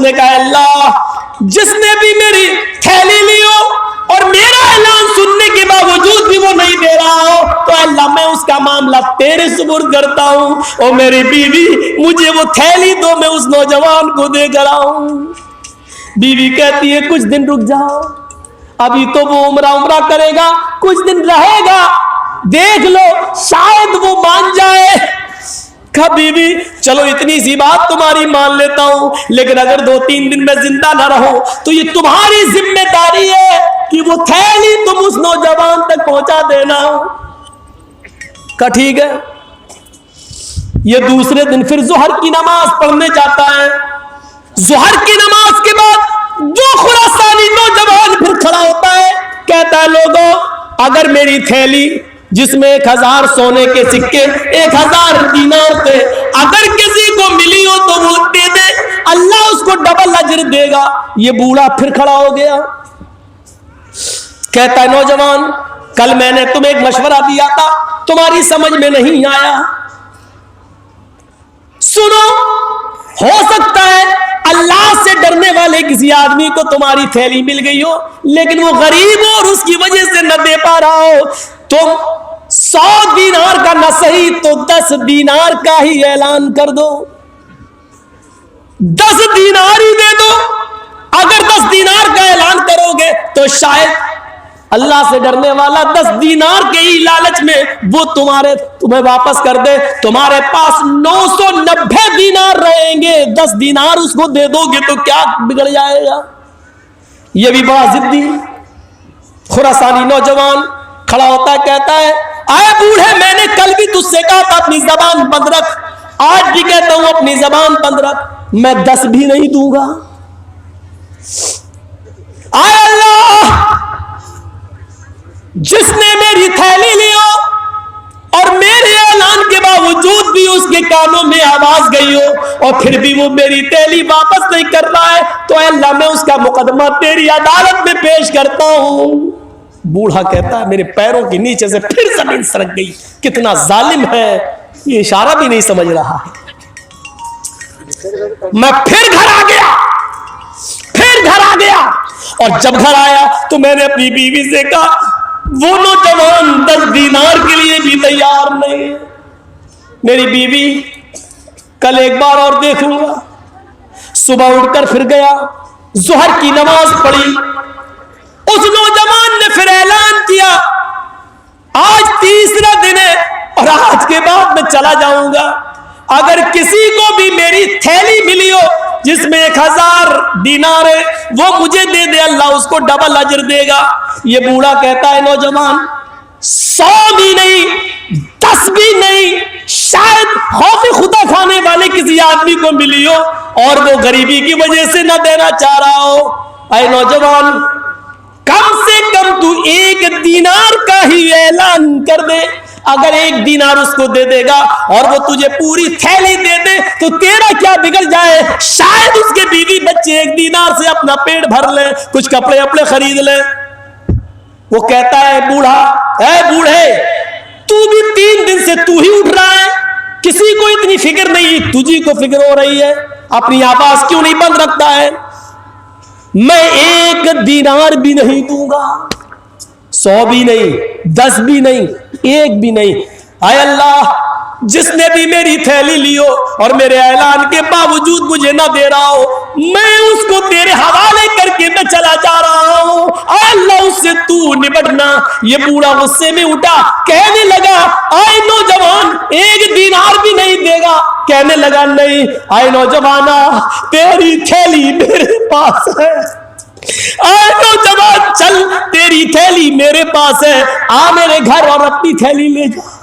نے کہا اللہ جس نے بھی میری تھیلی لی ہو اور میرا اعلان سننے کے باوجود بھی وہ نہیں دے رہا ہو تو اللہ میں اس کا معاملہ تیرے سپرد کرتا ہوں، اور میری بیوی مجھے وہ تھیلی دو، میں اس نوجوان کو دے کر آؤں۔ بیوی کہتی ہے کچھ دن رک جاؤ، ابھی تو وہ عمرہ کرے گا، کچھ دن رہے گا، دیکھ لو شاید وہ مان جائے۔ کہا بیوی چلو اتنی سی بات تمہاری مان لیتا ہوں، لیکن اگر 2-3 دن میں زندہ نہ رہو تو یہ تمہاری ذمہ داری ہے کہ وہ تھیلی تم اس نوجوان تک پہنچا دینا۔ کہا ٹھیک ہے۔ یہ دوسرے دن پھر ظہر کی نماز پڑھنے جاتا ہے۔ ظہر کی نماز کے بعد جو خراسانی نوجوان پھر کھڑا ہوتا ہے، کہتا ہے لوگوں اگر میری تھیلی جس میں 1000 سونے کے سکے 1000 دینار تھے اگر کسی کو ملی ہو تو وہ دے دے، اللہ اس کو ڈبل اجر دے گا۔ یہ بوڑھا پھر کھڑا ہو گیا، کہتا ہے نوجوان کل میں نے تمہیں ایک مشورہ دیا تھا، تمہاری سمجھ میں نہیں آیا، سنو ہو سکتا ہے اللہ سے ڈرنے والے کسی آدمی کو تمہاری تھیلی مل گئی ہو لیکن وہ غریب ہو اور اس کی وجہ سے نہ دے پا رہا ہو، تم 100 دینار کا نہ صحیح تو 10 دینار کا ہی اعلان کر دو، 10 دینار ہی دے دو۔ اگر 10 دینار کا اعلان کرو گے تو شاید اللہ سے ڈرنے والا 10 دینار کے ہی لالچ میں وہ تمہیں واپس کر دے، تمہارے پاس 990 دینار رہیں گے، 10 دینار اس کو دے دو گے تو کیا بگڑ جائے گا؟ یہ بھی بڑا ضدی خراسانی نوجوان کھڑا ہوتا ہے، کہتا ہے اے بوڑھے میں نے کل بھی تجھ سے کہا تھا اپنی زبان بند رکھ، آج بھی کہتا ہوں اپنی زبان بند رکھ، میں 10 بھی نہیں دوں گا۔ اے اللہ جس نے میری تھیلی لی ہو اور میرے اعلان کے باوجود بھی اس کے کانوں میں آواز گئی ہو اور پھر بھی وہ میری تھیلی واپس نہیں کر رہا ہے تو اے اللہ میں اس کا مقدمہ تیری عدالت میں پیش کرتا ہوں۔ بوڑھا کہتا ہے میرے پیروں کے نیچے سے پھر زمین سرک گئی، کتنا ظالم ہے، یہ اشارہ بھی نہیں سمجھ رہا ہے۔ میں پھر گھر آ گیا اور جب گھر آیا تو میں نے اپنی بیوی سے کہا وہ نوجوان 10 دینار کے لیے بھی تیار نہیں، میری بیوی کل ایک بار اور دیکھوں گا۔ صبح اٹھ کر پھر گیا، ظہر کی نماز پڑھی، اس نوجوان نے پھر اعلان کیا آج 3را دن ہے اور آج کے بعد میں چلا جاؤں گا، اگر کسی کو بھی میری تھیلی ملی ہو جس میں 1000 دینار ہے وہ مجھے دے دے، اللہ اس کو ڈبل اجر دے گا۔ یہ بوڑھا کہتا ہے نوجوان 100 بھی نہیں 10 بھی نہیں، شاید خوف خدا کھانے والے کسی آدمی کو ملی ہو اور وہ غریبی کی وجہ سے نہ دینا چاہ رہا ہو، اے نوجوان کم سے کم تو 1 دینار کا ہی اعلان کر دے، اگر 1 دینار اس کو دے دے گا اور وہ تجھے پوری تھیلی دے دے تو تیرا کیا بگڑ جائے، شاید اس کے بیوی بچے 1 دینار سے اپنا پیٹ بھر لیں، کچھ کپڑے اپنے خرید لیں۔ وہ کہتا ہے بوڑھا اے بوڑھے تو بھی 3 دن سے تو ہی اٹھ رہا ہے، کسی کو اتنی فکر نہیں، تجھی کو فکر ہو رہی ہے، اپنی آواز کیوں نہیں بند رکھتا ہے؟ میں 1 دینار بھی نہیں دوں گا، 100 بھی نہیں 10 بھی نہیں 1 بھی نہیں۔ اے اللہ جس نے بھی میری تھیلی لی ہو اور میرے اعلان کے باوجود مجھے نہ دے رہا ہو میں اس کو تیرے حوالے کر کے میں چلا جا رہا ہوں، اے اللہ اس سے تو نبٹنا۔ یہ بوڑھا غصے میں اٹھا، کہنے لگا اے نوجوان 1 دینار بھی نہیں دے گا، کہنے لگا نہیں اے نوجوانا تیری تھیلی میرے پاس ہے، اے نوجوان چل تیری تھیلی میرے پاس ہے، آ میرے گھر اور اپنی تھیلی لے جا۔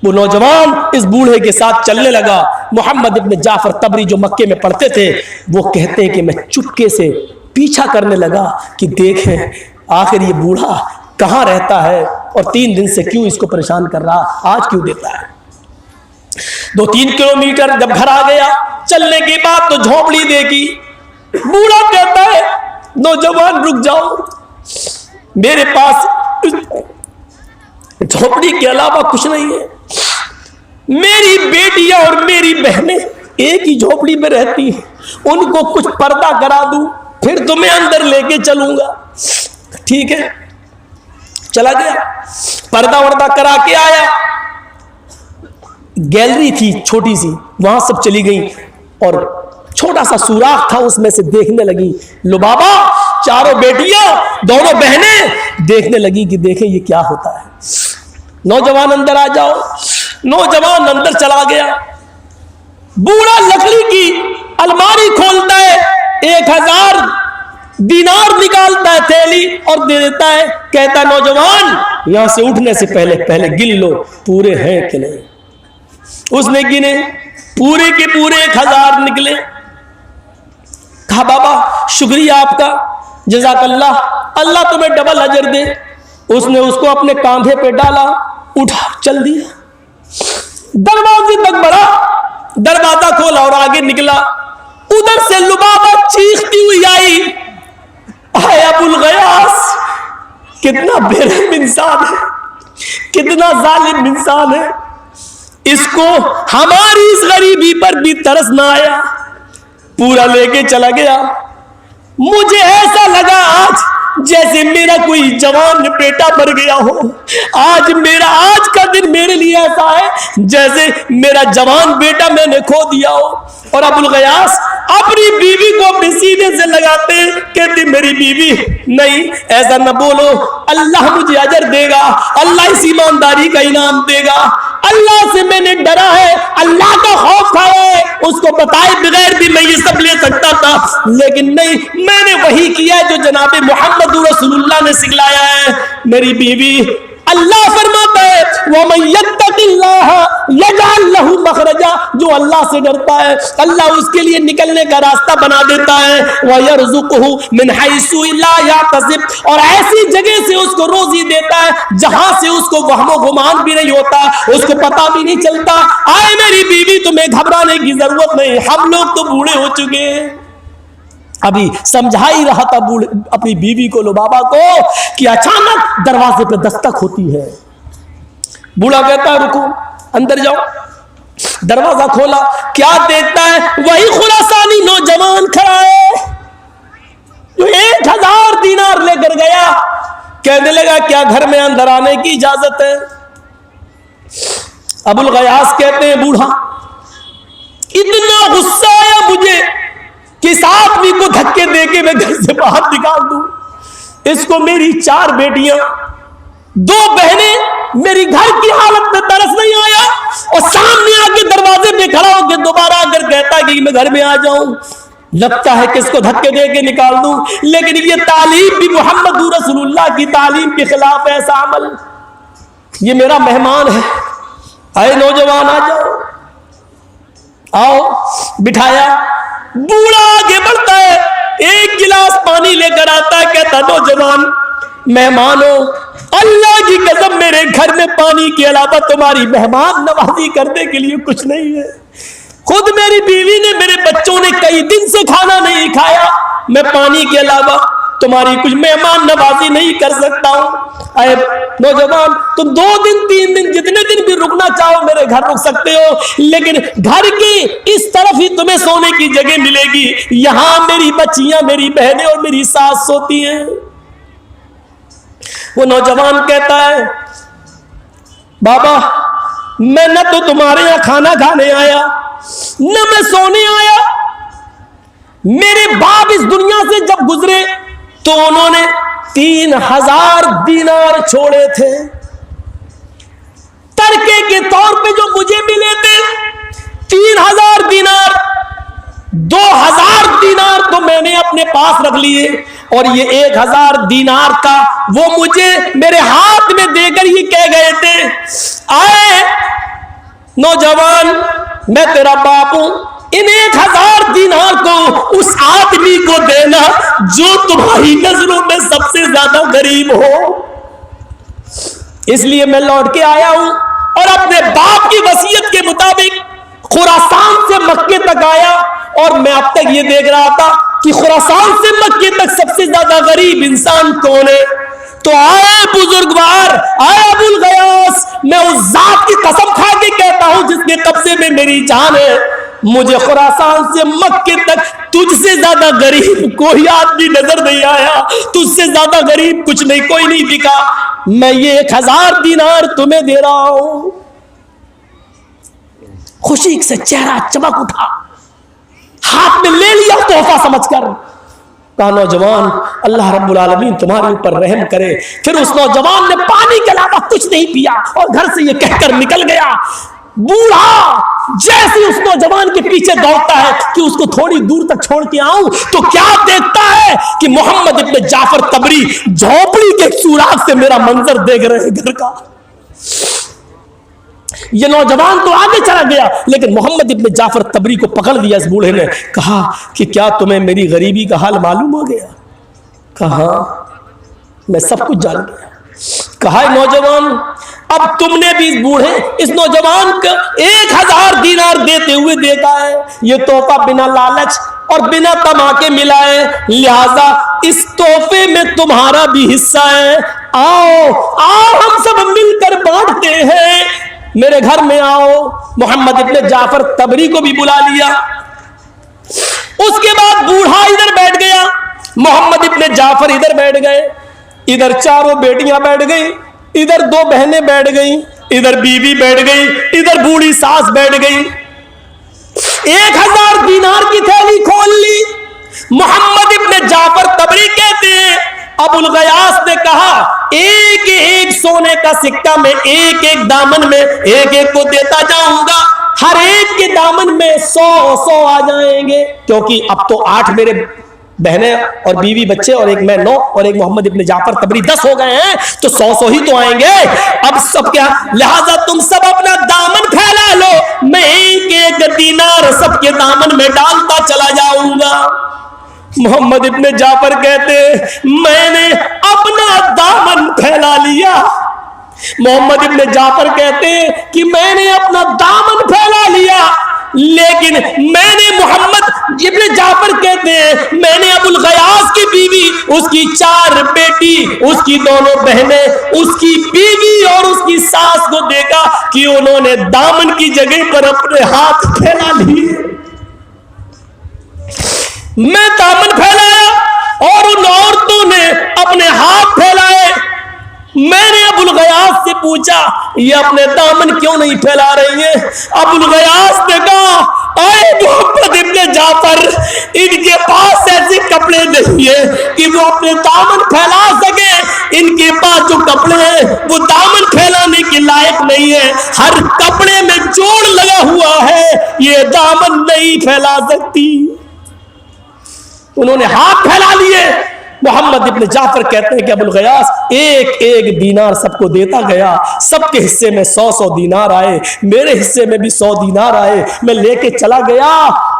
وہ نوجوان اس بوڑھے کے ساتھ چلنے لگا۔ محمد ابن جعفر طبری جو مکے میں پڑھتے تھے وہ کہتے ہیں کہ میں چپکے سے پیچھا کرنے لگا کہ دیکھیں آخر یہ بوڑھا کہاں رہتا ہے اور 3 دن سے کیوں اس کو پریشان کر رہا، آج کیوں دیتا ہے۔ 2-3 کلومیٹر جب گھر آ گیا چلنے کے بعد تو جھونپڑی دیکھی، بوڑھا کہتا ہے نوجوان رک جاؤ، میرے پاس جھونپڑی کے علاوہ کچھ نہیں ہے، میری بیٹیاں اور میری بہنیں ایک ہی جھوپڑی میں رہتی ہیں, ان کو کچھ پردہ کرا دوں, پھر تمہیں اندر لے کے چلوں گا. ٹھیک ہے, چلا گیا, پردہ وردہ کرا کے آیا. گیلری تھی چھوٹی سی, وہاں سب چلی گئی اور چھوٹا سا سوراخ تھا, اس میں سے دیکھنے لگی. لبابا چاروں بیٹیاں دونوں بہنیں دیکھنے لگی کہ دیکھیں یہ کیا ہوتا ہے. نوجوان اندر آ جاؤ. نوجوان اندر چلا گیا. بوڑھا لکڑی کی الماری کھولتا ہے, 1000 دینار نکالتا ہے تھیلی اور دے دیتا ہے. کہتا ہے نوجوان یہاں سے اٹھنے سے پہلے گن لو پورے ہیں کہ نہیں. اس نے گنے, پورے کے پورے 1000 نکلے. کہا بابا شکریہ آپ کا, جزاک اللہ, اللہ تمہیں ڈبل اجر دے. اس نے اس کو اپنے کاندھے پہ ڈالا, اٹھا چل دیا. دروازے تک بڑھا, دروازہ کھولا اور آگے نکلا. ادھر سے لبابہ چیختی ہوئی آئی, اے ابو الغیاث کتنا بے رحم انسان ہے, کتنا ظالم انسان ہے, اس کو ہماری اس غریبی پر بھی ترس نہ آیا, پورا لے کے چلا گیا. مجھے ایسا لگا آج جیسے میرا کوئی جوان بیٹا مر گیا ہو. آج کا دن میرے لیے ایسا ہے جیسے میرا جوان بیٹا میں نے کھو دیا ہو. اور ابو الغیاث اپنی بیوی کو اپنے سینے سے لگاتے, کہتے میری بیوی نہیں ایسا نہ بولو, اللہ مجھے اجر دے گا, اللہ اس ایمانداری کا انعام دے گا. اللہ سے میں نے ڈرا ہے, اللہ کا خوف تھا, اس کو بتائے بغیر بھی میں یہ سب لے سکتا تھا, لیکن نہیں, میں نے وہی کیا جو جناب محمد رسول اللہ نے سکھلایا ہے. میری بیوی, اللہ فرماتا ہے وَمَن يَتَّقِ اللَّهَ يَجْعَل لَّهُ مَخْرَجًا, جو اللہ سے ڈرتا ہے اللہ اس کے لیے نکلنے کا راستہ بنا دیتا ہے. وَيَرْزُقْهُ مِنْ حَيْثُ لَا يَحْتَسِبُ, اور ایسی جگہ سے اس کو روزی دیتا ہے جہاں سے اس کو وہم و گمان بھی نہیں ہوتا, اس کو پتہ بھی نہیں چلتا. آئے میری بیوی تمہیں گھبرانے کی ضرورت نہیں, ہم لوگ تو بوڑھے ہو چکے ہیں. ابھی سمجھا ہی رہا تھا اپنی بیوی کو, لبابا کو, کہ اچانک دروازے پہ دستک ہوتی ہے. بوڑھا کہتا ہے رکو, اندر جاؤ. دروازہ کھولا, کیا دیکھتا ہے وہی خراسانی نوجوان کھڑا ہے جو 1000 دینار لے کر گیا. کہنے لگا کیا گھر میں اندر آنے کی اجازت ہے؟ ابو الغیاث کہتے ہیں بوڑھا اتنا غصہ آیا مجھے کہ اس آدمی کو دھکے دے کے میں گھر سے باہر نکال دوں. اس کو میری 4 بیٹیاں 2 بہنیں, میری گھر کی حالت میں ترس نہیں آیا, اور سامنے آ کے دروازے پہ کھڑا ہو کے دوبارہ اگر کہتا ہے کہ میں گھر میں آ جاؤں, لگتا ہے کہ اس کو دھکے دے کے نکال دوں. لیکن یہ تعلیم بھی محمد رسول اللہ کی تعلیم کے خلاف ہے ایسا عمل. یہ میرا مہمان ہے, اے نوجوان آ جاؤ, آؤ. بٹھایا. بوڑھا آگے بڑھتا ہے, 1 گلاس پانی لے کر آتا ہے, کہتا نوجوان مہمانوں, اللہ کی قسم میرے گھر میں پانی کے علاوہ تمہاری مہمان نوازی کرنے کے لیے کچھ نہیں ہے. خود میری بیوی نے, میرے بچوں نے کئی دن سے کھانا نہیں کھایا, میں پانی کے علاوہ تمہاری کچھ مہمان نوازی نہیں کر سکتا ہوں. اے نوجوان, تم 2 دن 3 دن جتنے دن بھی رکنا چاہو میرے گھر رک سکتے ہو, لیکن گھر کی اس طرف ہی تمہیں سونے کی جگہ ملے گی. یہاں میری بچیاں, میری بہنیں اور میری ساس سوتی ہیں. وہ نوجوان کہتا ہے بابا میں نہ تو تمہارے یہاں کھانا کھانے آیا, نہ میں سونے آیا. میرے باپ اس دنیا سے جب گزرے تو انہوں نے 3000 دینار چھوڑے تھے, ترکے کے طور پہ جو مجھے ملے تھے 3000 دینار. 2000 دینار تو میں نے اپنے پاس رکھ لیے, اور یہ 1000 دینار کا وہ مجھے میرے ہاتھ میں دے کر یہ کہہ گئے تھے آئے نوجوان میں تیرا باپ ہوں, ان 1000 دینار کو اس آدمی کو دینا جو تمہاری نظروں میں سب سے زیادہ غریب ہو. اس لیے میں لوٹ کے آیا ہوں اور اپنے باپ کی وصیت کے مطابق خراسان سے مکے تک آیا, اور میں اب تک یہ دیکھ رہا تھا کہ خراسان سے مکے تک سب سے زیادہ غریب انسان کون ہے. تو آئے بزرگوار, آئے ابو الغیاث, میں اس ذات کی قسم کھا کے کہتا ہوں جس کے قبضے میں میری جان ہے, مجھے خراسان سے مکے تک تجھ سے زیادہ غریب کوئی آدمی نظر نہیں آیا, تجھ سے زیادہ غریب کچھ نہیں, کوئی نہیں دکھا, میں یہ 1000 دینار تمہیں دے رہا ہوں. خوشی سے چہرہ چمک اٹھا, ہاتھ میں لے لیا تحفہ سمجھ کر. کہا نوجوان اللہ رب العالمین تمہارے اوپر رحم کرے. پھر اس نوجوان نے پانی کے علاوہ کچھ نہیں پیا اور گھر سے یہ کہہ کر نکل گیا. بوڑھا جیسے اس نوجوان کے پیچھے دوڑتا ہے کہ اس کو تھوڑی دور تک چھوڑ کے آؤں, تو کیا دیکھتا ہے کہ محمد ابن جعفر طبری جھوپڑی کے سوراخ سے میرا منظر دیکھ رہے ہیں گھر کا. یہ نوجوان تو آگے چلا گیا, لیکن محمد ابن جعفر طبری کو پکڑ لیا اس بوڑھے نے. کہا کہ کیا تمہیں میری غریبی کا حال معلوم ہو گیا؟ کہا میں سب کچھ جان گیا. کہا نوجوان اب تم نے بھی اس نوجوان کو 1000 دینار دیتے ہوئے دیکھا ہے, یہ تحفہ بنا لالچ اور بنا تما کے ملا ہے, لہذا اس تحفے میں تمہارا بھی حصہ ہے. آؤ ہم سب مل کر بانٹتے ہیں, میرے گھر میں آؤ. محمد ابن جعفر طبری کو بھی بلا لیا. اس کے بعد بوڑھا ادھر بیٹھ گیا, محمد ابن جعفر ادھر بیٹھ گئے, ادھر چاروں بیٹیاں بیٹھ گئی, ادھر 2 بہنیں بیٹھ گئی, ادھر بیوی بیٹھ گئی, ادھر بوڑھی ساس بیٹھ گئی. 1000 دینار کی تھیلی کھول لی. محمد ابن جعفر طبری کہتے ہیں ابو الغیاث نے کہا ایک ایک سونے کا سکہ میں ایک ایک دامن میں ایک ایک کو دیتا جاؤں گا, ہر ایک کے دامن میں 100 آ جائیں گے, کیونکہ اب تو 8 میرے بہنیں اور بیوی بچے اور ایک میں 9 اور ایک محمد ابن جعفر طبری 10 ہو گئے ہیں, تو 100 ہی تو آئیں گے. اب سب کیا, لہذا تم سب اپنا دامن پھیلا لو, میں ایک ایک دینار سب کے دامن میں ڈالتا چلا جاؤں گا. محمد ابن جعفر کہتے میں نے اپنا دامن پھیلا لیا. محمد ابن جعفر کہتے کہ میں نے اپنا دامن پھیلا لیا, لیکن میں نے محمد ابن جعفر کہتے ہیں میں نے ابو الغیاث کی بیوی, اس کی 4 بیٹی, اس کی 2 بہنیں, اس کی بیوی اور اس کی ساس کو دیکھا کہ انہوں نے دامن کی جگہ پر اپنے ہاتھ پھیلا لیے. میں دامن پھیلایا اور ان عورتوں نے اپنے ہاتھ پھیلائے. میں نے ابو الغیاث سے پوچھا یہ اپنے دامن کیوں نہیں پھیلا رہی ہیں؟ ابو الغیاث نے کہا اے محمد ابن جعفر, ان کے پاس ایسے کپڑے نہیں ہیں کہ وہ اپنے دامن پھیلا سکے. ان کے پاس جو کپڑے ہیں وہ دامن پھیلانے کے لائق نہیں ہے, ہر کپڑے میں جوڑ لگا ہوا ہے, یہ دامن نہیں پھیلا سکتی. انہوں نے ہاتھ پھیلا لیے. محمد ابن جعفر کہتے ہیں کہ ابو الغیاث ایک ایک دینار سب کو دیتا گیا, سب کے حصے میں 100 دینار آئے, میرے حصے میں بھی 100 دینار آئے. میں لے کے چلا گیا.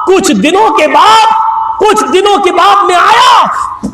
کچھ دنوں کے بعد میں آیا,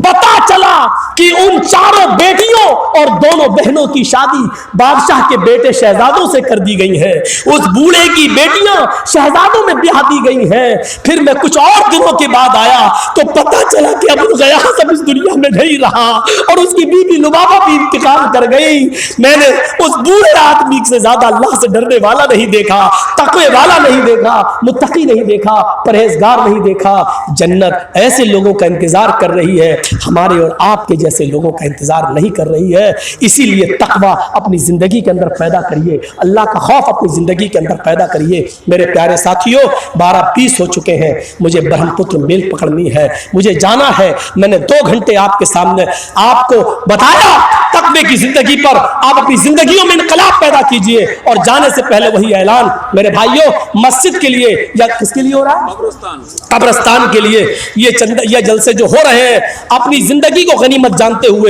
پتا چلا کہ ان 4 بیٹیوں اور 2 بہنوں کی شادی بادشاہ کے بیٹے شہزادوں سے کر دی گئی ہے. اس بوڑھے کی بیٹیاں شہزادوں میں بیاہ دی گئی ہیں. پھر میں کچھ اور دنوں کے بعد آیا تو پتا چلا کہ ابو الغیاث اب اس دنیا میں نہیں رہا اور اس کی بیوی لبابہ بھی انتقال کر گئی. میں نے اس بوڑھے آدمی سے زیادہ اللہ سے ڈرنے والا نہیں دیکھا, تقوی والا نہیں دیکھا, متقی نہیں دیکھا, پرہیزگار نہیں دیکھا. جنت ایسے لوگوں کا انتظار کر رہی ہے, ہمارے اور آپ کے جیسے لوگوں کا انتظار نہیں کر رہی ہے. اسی لیے تقوی اپنی زندگی کے اندر پیدا کریے, اللہ کا خوف اپنی زندگی کے اندر پیدا کریے. میرے پیارے ساتھیوں 12:20 ہو چکے ہیں, مجھے برہم پتر میل پکڑنی ہے, مجھے جانا ہے. میں نے 2 گھنٹے آپ کے سامنے آپ کو بتایا تقوی کی زندگی پر. آپ اپنی زندگیوں میں انقلاب پیدا کیجئے. اور جانے سے پہلے وہی اعلان میرے بھائیوں, مسجد کے لیے یا کس کے لیے ہو رہا ہے؟ قبرستان کے لیے. یہ جلسے جو ہو رہے ہیں اپنی زندگی کو غنیمت جانتے ہوئے